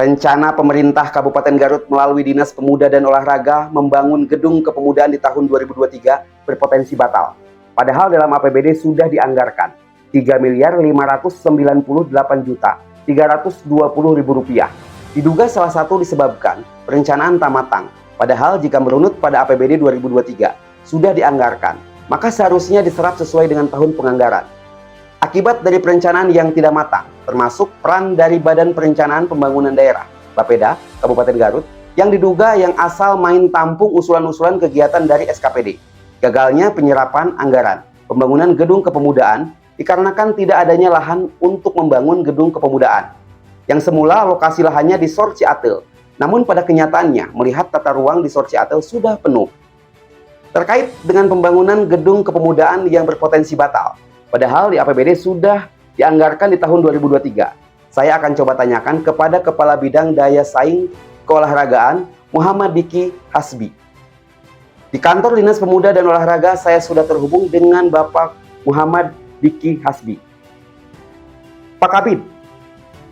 Rencana pemerintah Kabupaten Garut melalui Dinas Pemuda dan Olahraga membangun gedung kepemudaan di tahun 2023 berpotensi batal. Padahal dalam APBD sudah dianggarkan Rp3.598.320.000. Diduga salah satu disebabkan perencanaan tak matang. Padahal jika merunut pada APBD 2023 sudah dianggarkan, maka seharusnya diserap sesuai dengan tahun penganggaran. Akibat dari perencanaan yang tidak matang, termasuk peran dari Badan Perencanaan Pembangunan Daerah, Bapeda, Kabupaten Garut, yang diduga yang asal main tampung usulan-usulan kegiatan dari SKPD. Gagalnya penyerapan anggaran pembangunan gedung kepemudaan dikarenakan tidak adanya lahan untuk membangun gedung kepemudaan. Yang semula lokasi lahannya di Sor Ciatel, namun pada kenyataannya melihat tata ruang di Sor Ciatel sudah penuh. Terkait dengan pembangunan gedung kepemudaan yang berpotensi batal, padahal di APBD sudah dianggarkan di tahun 2023. Saya akan coba tanyakan kepada Kepala Bidang Daya Saing Keolahragaan Muhammad Diki Hasbi. Di kantor Dinas Pemuda dan Olahraga saya sudah terhubung dengan Bapak Muhammad Diki Hasbi. Pak Kabid,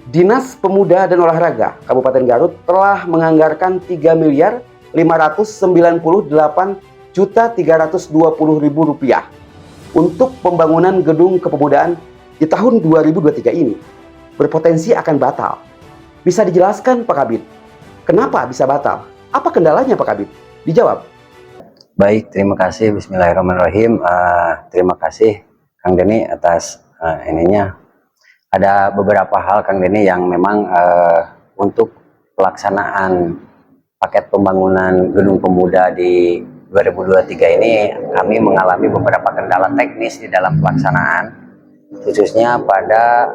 Dinas Pemuda dan Olahraga Kabupaten Garut telah menganggarkan Rp3.598.320.000 untuk pembangunan gedung kepemudaan di tahun 2023 ini. Berpotensi akan batal. Bisa dijelaskan Pak Kabid, kenapa bisa batal? Apa kendalanya Pak Kabid? Dijawab. Baik, terima kasih. Bismillahirrahmanirrahim. Terima kasih Kang Deni atas ininya. Ada beberapa hal Kang Deni yang memang untuk pelaksanaan paket pembangunan gedung pemuda di 2023 ini kami mengalami beberapa kendala teknis di dalam pelaksanaan, khususnya pada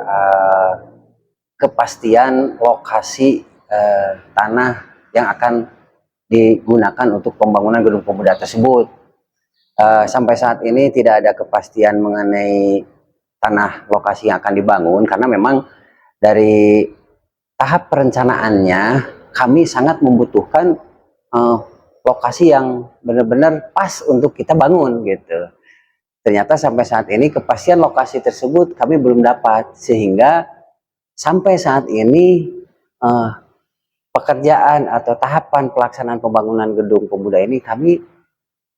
kepastian lokasi tanah yang akan digunakan untuk pembangunan gedung pemuda tersebut. Sampai saat ini tidak ada kepastian mengenai tanah lokasi yang akan dibangun, karena memang dari tahap perencanaannya kami sangat membutuhkan lokasi yang benar-benar pas untuk kita bangun gitu. Ternyata sampai saat ini kepastian lokasi tersebut kami belum dapat, sehingga sampai saat ini pekerjaan atau tahapan pelaksanaan pembangunan gedung pemuda ini kami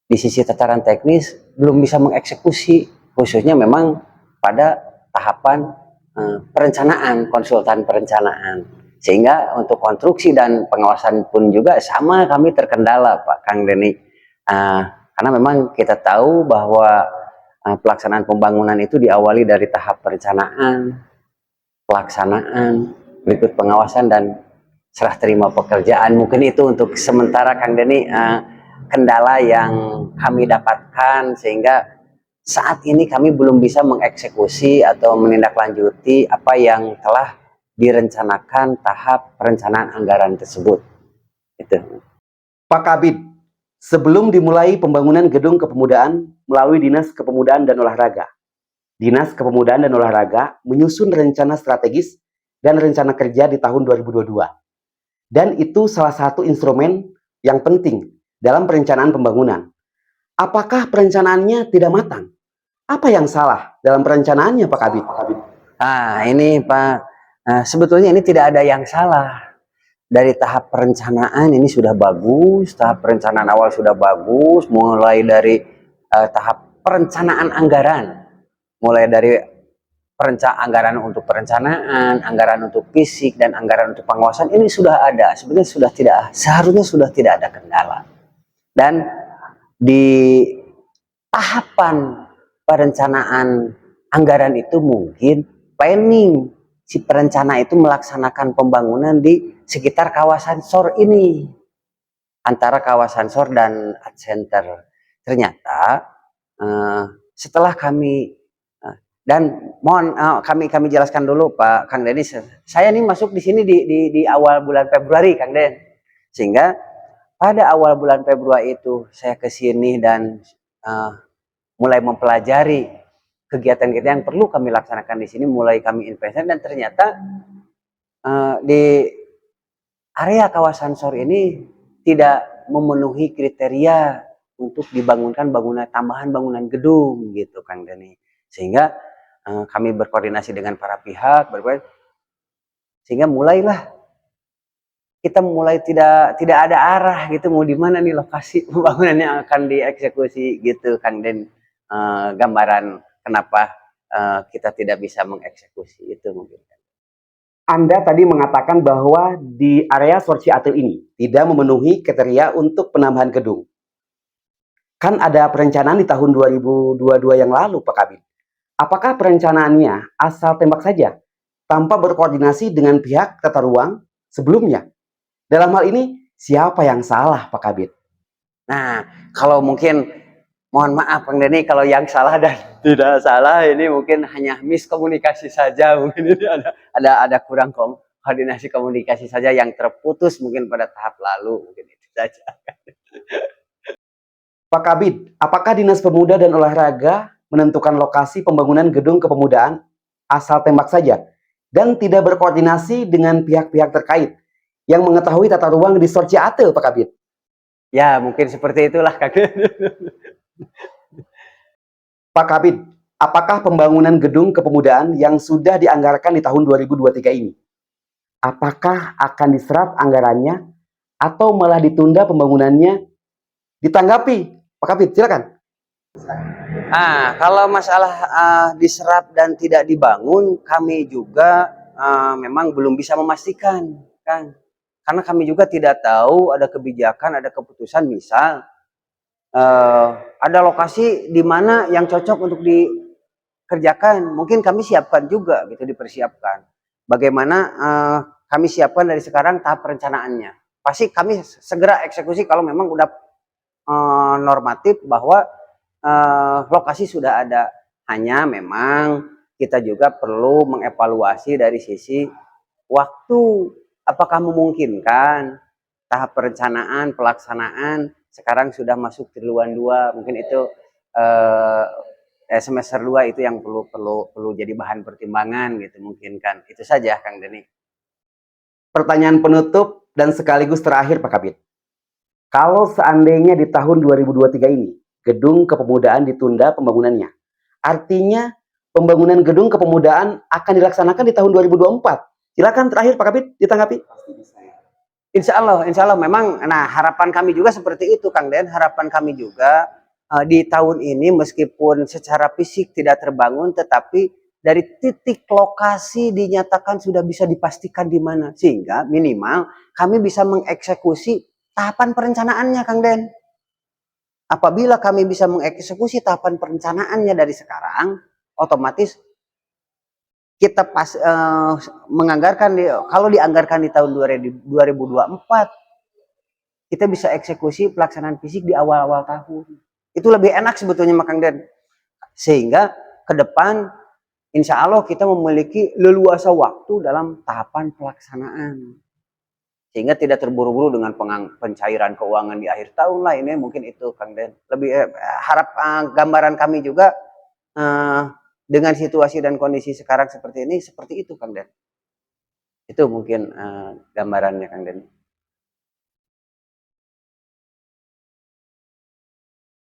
di sisi tataran teknis belum bisa mengeksekusi, khususnya memang pada tahapan perencanaan, konsultan perencanaan. Sehingga untuk konstruksi dan pengawasan pun juga sama, kami terkendala Pak Kang Deni. Karena memang kita tahu bahwa pelaksanaan pembangunan itu diawali dari tahap perencanaan, pelaksanaan, berikut pengawasan dan serah terima pekerjaan. Mungkin itu untuk sementara Kang Deni kendala yang kami dapatkan, sehingga saat ini kami belum bisa mengeksekusi atau menindaklanjuti apa yang telah direncanakan tahap perencanaan anggaran tersebut. Itu. Pak Kabid, sebelum dimulai pembangunan gedung kepemudaan melalui Dinas Kepemudaan dan Olahraga, Dinas Kepemudaan dan Olahraga menyusun rencana strategis dan rencana kerja di tahun 2022. Dan itu salah satu instrumen yang penting dalam perencanaan pembangunan. Apakah perencanaannya tidak matang? Apa yang salah dalam perencanaannya Pak Kabid? Ini Pak, sebetulnya ini tidak ada yang salah. Dari tahap perencanaan ini sudah bagus, tahap perencanaan awal sudah bagus, mulai dari tahap perencanaan anggaran, mulai dari anggaran untuk perencanaan, anggaran untuk fisik, dan anggaran untuk pengawasan ini sudah ada. Sebenarnya seharusnya sudah tidak ada kendala. Dan di tahapan perencanaan anggaran itu mungkin planning si perencana itu melaksanakan pembangunan di sekitar kawasan SOR ini, antara kawasan SOR dan Art Center. Ternyata setelah kami dan mohon kami jelaskan dulu Pak Kang Deni, saya ini masuk di sini di awal bulan Februari Kang Den, sehingga pada awal bulan Februari itu saya ke sini dan mulai mempelajari kegiatan-kegiatan yang perlu kami laksanakan di sini, mulai kami investasi, dan ternyata di area kawasan SOR ini tidak memenuhi kriteria untuk dibangunkan tambahan bangunan gedung gitu Kang Deni. Sehingga kami berkoordinasi dengan para pihak, sehingga mulailah kita mulai tidak ada arah gitu, mau di mana nih lokasi pembangunan yang akan dieksekusi gitu Kang Den. Gambaran kenapa kita tidak bisa mengeksekusi itu mungkin. Anda tadi mengatakan bahwa di area Sorci Atel ini tidak memenuhi kriteria untuk penambahan gedung. Kan ada perencanaan di tahun 2022 yang lalu, Pak Kabid. Apakah perencanaannya asal tembak saja, tanpa berkoordinasi dengan pihak tata ruang sebelumnya? Dalam hal ini, siapa yang salah, Pak Kabid? Nah, kalau mungkin mohon maaf Kang Denny kalau yang salah dan tidak salah ini mungkin hanya miskomunikasi saja, mungkin ini ada kurang koordinasi komunikasi saja yang terputus mungkin pada tahap lalu, mungkin itu saja. Pak Kabid, apakah Dinas Pemuda dan Olahraga menentukan lokasi pembangunan gedung kepemudaan asal tembak saja dan tidak berkoordinasi dengan pihak-pihak terkait yang mengetahui tata ruang di Sorci Atel, Pak Kabid? Ya, mungkin seperti itulah Kang Denny. Pak Kabid, apakah pembangunan gedung kepemudaan yang sudah dianggarkan di tahun 2023 ini, apakah akan diserap anggarannya atau malah ditunda pembangunannya? Ditanggapi, Pak Kabid, silakan. Kalau masalah diserap dan tidak dibangun, kami juga memang belum bisa memastikan, Kang. Karena kami juga tidak tahu ada kebijakan, ada keputusan, misal ada lokasi di mana yang cocok untuk dikerjakan. Mungkin kami siapkan juga, gitu, dipersiapkan. Bagaimana kami siapkan dari sekarang tahap perencanaannya. Pasti kami segera eksekusi kalau memang udah normatif bahwa lokasi sudah ada. Hanya memang kita juga perlu mengevaluasi dari sisi waktu, apakah memungkinkan tahap perencanaan pelaksanaan sekarang sudah masuk triwulan 2, mungkin itu semester 2 itu yang perlu jadi bahan pertimbangan gitu, mungkin kan. Itu saja Kang Denny. Pertanyaan penutup dan sekaligus terakhir, Pak Kabid. Kalau seandainya di tahun 2023 ini, gedung kepemudaan ditunda pembangunannya, artinya pembangunan gedung kepemudaan akan dilaksanakan di tahun 2024. Silakan terakhir Pak Kabid ditanggapi. Insya Allah memang, nah harapan kami juga seperti itu Kang Den, harapan kami juga di tahun ini meskipun secara fisik tidak terbangun, tetapi dari titik lokasi dinyatakan sudah bisa dipastikan di mana, sehingga minimal kami bisa mengeksekusi tahapan perencanaannya Kang Den. Apabila kami bisa mengeksekusi tahapan perencanaannya dari sekarang, otomatis kita menganggarkan kalau dianggarkan di tahun 2024, kita bisa eksekusi pelaksanaan fisik di awal-awal tahun. Itu lebih enak sebetulnya Kang Den. Sehingga ke depan insya Allah kita memiliki leluasa waktu dalam tahapan pelaksanaan. Sehingga tidak terburu-buru dengan pencairan keuangan di akhir tahun lah, ini mungkin itu Kang Den. Lebih harap gambaran kami juga dengan situasi dan kondisi sekarang seperti ini, seperti itu Kang Den. Itu mungkin gambarannya Kang Den.